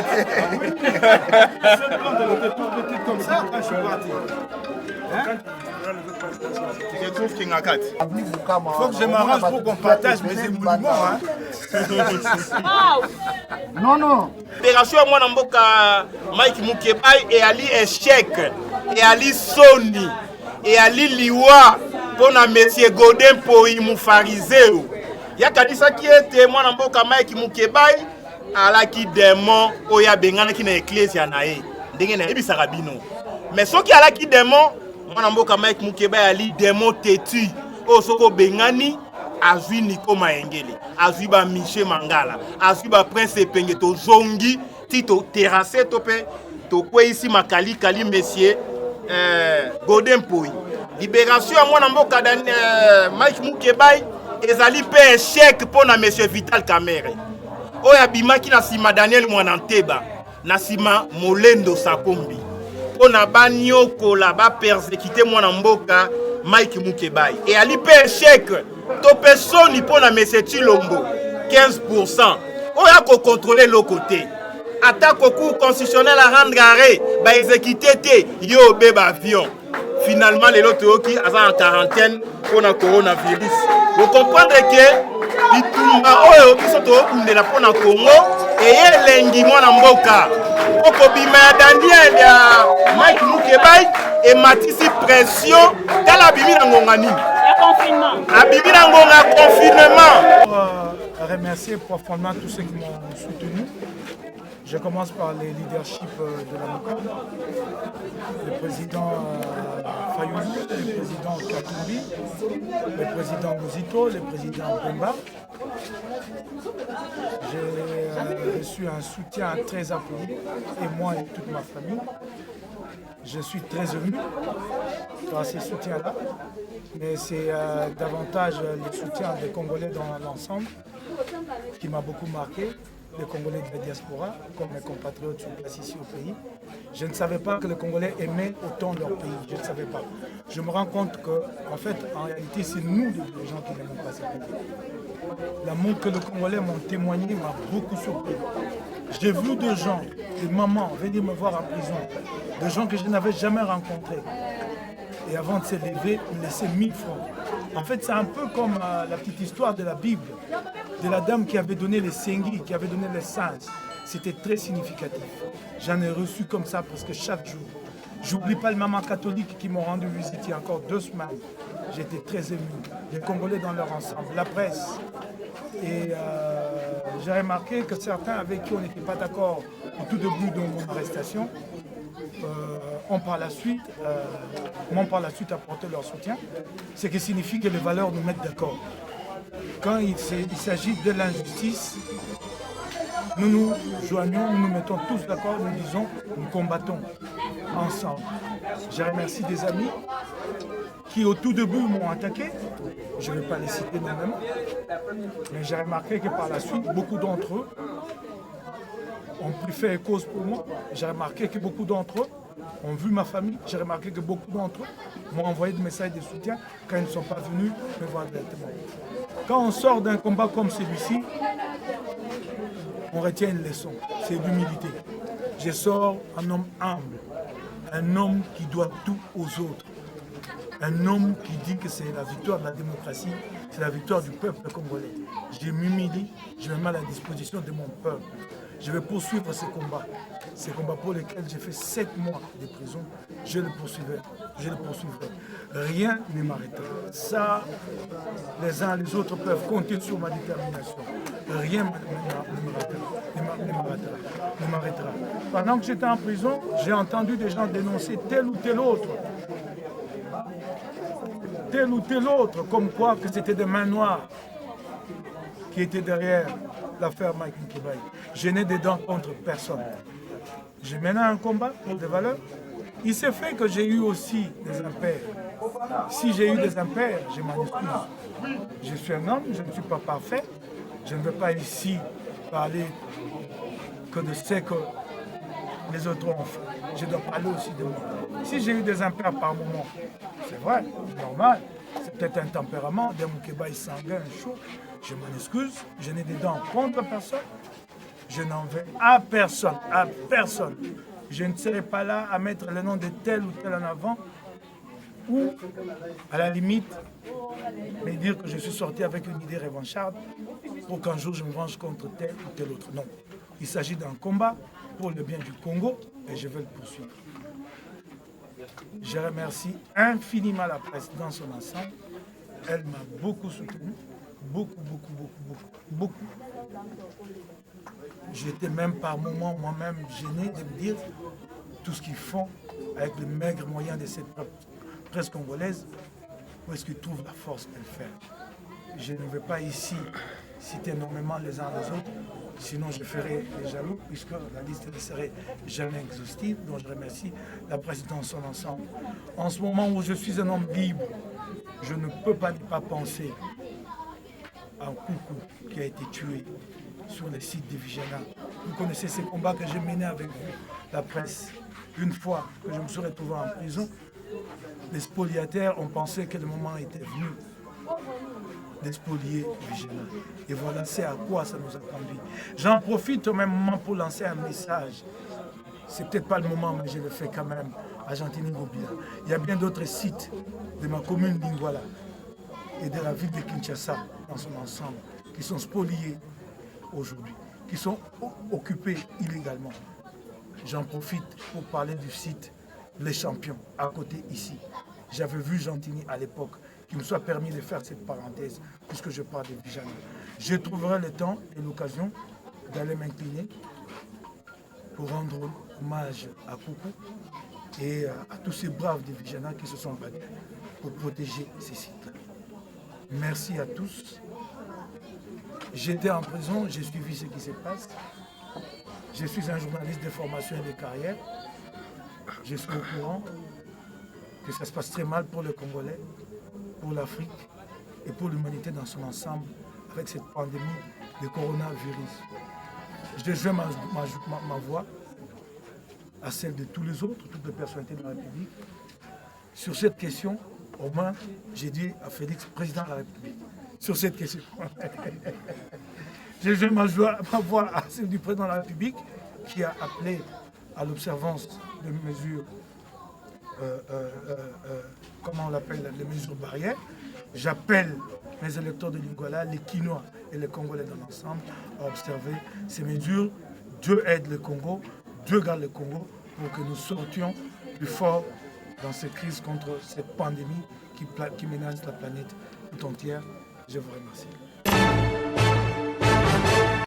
Makati. Comme ça, quand je suis parti. Je trouve qu'il y a Makati. Il faut que je m'arrange pour qu'on partage mes émoluments. Hein. Non, non. Opération ya mwana mboka Mike Mukebai eyali échec, eyali soni, eyali liwa mpona Monsieur Godin Mpoi Mufarizeo. Yakanisaki ete mwana mboka Mike Mukebai alaki démon oyo abenganaki na eklezia na ye ndenge nayebisaka bino. Mais soki alaki démon mwana mboka Mike Mukebai ali démon tetu oyo soki obengani azwi Niko Maengele, azwi ba Michel Mangala, azwi ba Prince Epenge tozongi ti toterrasse to mpe tokweyisi makali kali Monsieur Godin Mpoi. Libération ya mwana mboka Mike Mukebai ezali mpe échec mpona Monsieur Vital Kamerhe oyo abimaki na nsima Daniel Mwananteba na nsima Molendo Sakombi mpona banyokola bapersekite mwana mboka Mike Mukebai. Eyali mpe échec to mpe soni mpona Monsieur Tshilombo 15% oyo akokontrole lokote ata cour constitutionnel a rendre arrêt baexécuté te yo obeba avion. Finalement lelo toyoki aza en quarantaine mpona coronavirus. Vous comprenez que bitumba oyo biso tokundela mpona Congo eye elengi mwana mboka okobima ya Daniel ya Mike Mukebai ematisi pression tala abimi na ngonga nini abimi na ngonga confinement. Remercier profondément tous ceux qui m'ont soutenu. Je commence par les leaderships de la MOCA, le président Fayoulou, le président Katumbi, le président Mouzito, le président Bemba. J'ai reçu un soutien très applaudi, et moi et toute ma famille. Je suis très ému par ces soutiens-là, mais c'est davantage le soutien des Congolais dans l'ensemble qui m'a beaucoup marqué. Les Congolais de la diaspora, comme mes compatriotes sur place ici au pays. Je ne savais pas que les Congolais aimaient autant leur pays, je ne savais pas. Je me rends compte qu'en fait, en réalité, c'est nous les gens qui n'aiment pas ce pays. L'amour que les Congolais m'ont témoigné m'a beaucoup surpris. J'ai vu des gens, des mamans venir me voir en prison, des gens que je n'avais jamais rencontrés. Et avant de se lever, me laisser 1000 francs. En fait, c'est un peu comme la petite histoire de la Bible, de la dame qui avait donné les sengi, qui avait donné les singes. C'était très significatif. J'en ai reçu comme ça presque chaque jour. J'oublie pas les mamans catholiques qui m'ont rendu visite il y a encore 2 semaines. J'étais très ému. Les Congolais dans leur ensemble, la presse. Et j'ai remarqué que certains avec qui on n'était pas d'accord au tout début de mon arrestation, m'ont par la suite apporté leur soutien, ce qui signifie que les valeurs nous mettent d'accord. Quand il s'agit de l'injustice, nous nous joignons, nous nous mettons tous d'accord, nous disons, nous combattons ensemble. Je remercie des amis qui au tout début m'ont attaqué, je ne vais pas les citer moi-même, mais j'ai remarqué que par la suite, beaucoup d'entre eux ont pris fait et cause pour moi. J'ai remarqué que beaucoup d'entre eux ont vu ma famille. J'ai remarqué que beaucoup d'entre eux m'ont envoyé des messages de soutien quand ils ne sont pas venus me voir directement. Quand on sort d'un combat comme celui-ci, on retient une leçon, c'est l'humilité. Je sors un homme humble, un homme qui doit tout aux autres, un homme qui dit que c'est la victoire de la démocratie, c'est la victoire du peuple congolais. Je m'humilie, je me mets à la disposition de mon peuple. Je vais poursuivre ces combats pour lesquels j'ai fait 7 mois de prison. Je le poursuivrai. Rien ne m'arrêtera. Ça, les uns et les autres peuvent compter sur ma détermination. Rien ne m'arrêtera. Pendant que j'étais en prison, j'ai entendu des gens dénoncer tel ou tel autre, comme quoi que c'était des mains noires qui étaient derrière l'affaire Mike Mukebai. Je n'ai des dents contre personne. Je mène un combat pour des valeurs. Il s'est fait que j'ai eu aussi des impairs. Si j'ai eu des impairs, je m'en excuse. Je suis un homme, je ne suis pas parfait. Je ne veux pas ici parler que de ce que les autres ont fait. Je dois parler aussi de moi. Si j'ai eu des impairs par moment, c'est vrai, c'est normal. C'est peut-être un tempérament, des Mukebai sanguin, chaud. Je m'en excuse, je n'ai des dents contre personne. Je n'en veux à personne, à personne. Je ne serai pas là à mettre le nom de tel ou tel en avant, ou à la limite, me dire que je suis sorti avec une idée revancharde pour qu'un jour je me venge contre tel ou tel autre. Non. Il s'agit d'un combat pour le bien du Congo et je vais le poursuivre. Je remercie infiniment la presse dans son ensemble. Elle m'a beaucoup soutenu. Beaucoup. J'étais même par moments moi-même gêné de me dire tout ce qu'ils font avec le maigre moyen de cette presse congolaise, où est-ce qu'ils trouvent la force de le faire. Je ne vais pas ici citer énormément les uns les autres, sinon je ferai les jaloux, puisque la liste ne serait jamais exhaustive. Donc je remercie la presse dans son ensemble. En ce moment où je suis un homme libre, je ne peux pas ne pas penser à un coucou qui a été tué sur le site de Vigena. Vous connaissez ces combats que j'ai menés avec vous, la presse. Une fois que je me suis retrouvé en prison, les spoliataires ont pensé que le moment était venu d'expolier Vigena. Et voilà, c'est à quoi ça nous a conduit. J'en profite au même moment pour lancer un message. C'est peut-être pas le moment, mais je le fais quand même à Gentilly-Ngobila. Il y a bien d'autres sites de ma commune d'Ingwala et de la ville de Kinshasa dans son ensemble qui sont spoliés aujourd'hui, qui sont occupés illégalement. J'en profite pour parler du site Les Champions, à côté ici. J'avais vu Gentilly à l'époque, qui me soit permis de faire cette parenthèse, puisque je parle de Vigena. Je trouverai le temps et l'occasion d'aller m'incliner pour rendre hommage à Coucou et à tous ces braves de Vigena qui se sont battus pour protéger ces sites-là. Merci à tous. J'étais en prison, j'ai suivi ce qui se passe. Je suis un journaliste de formation et de carrière. Je suis au courant que ça se passe très mal pour les Congolais, pour l'Afrique et pour l'humanité dans son ensemble avec cette pandémie de coronavirus. Je joins ma voix à celle de tous les autres, toutes les personnalités de la République. Sur cette question, au moins, j'ai dit à Félix, président de la République, sur cette question. Je joins ma voix à celle du président de la République qui a appelé à l'observance de mesures, comment on l'appelle, les mesures barrières. J'appelle les électeurs de l'Ingwala, les Kinois et les Congolais dans l'ensemble à observer ces mesures. Dieu aide le Congo, Dieu garde le Congo pour que nous sortions plus forts dans cette crise contre cette pandémie qui menace la planète tout entière. Je vous remercie.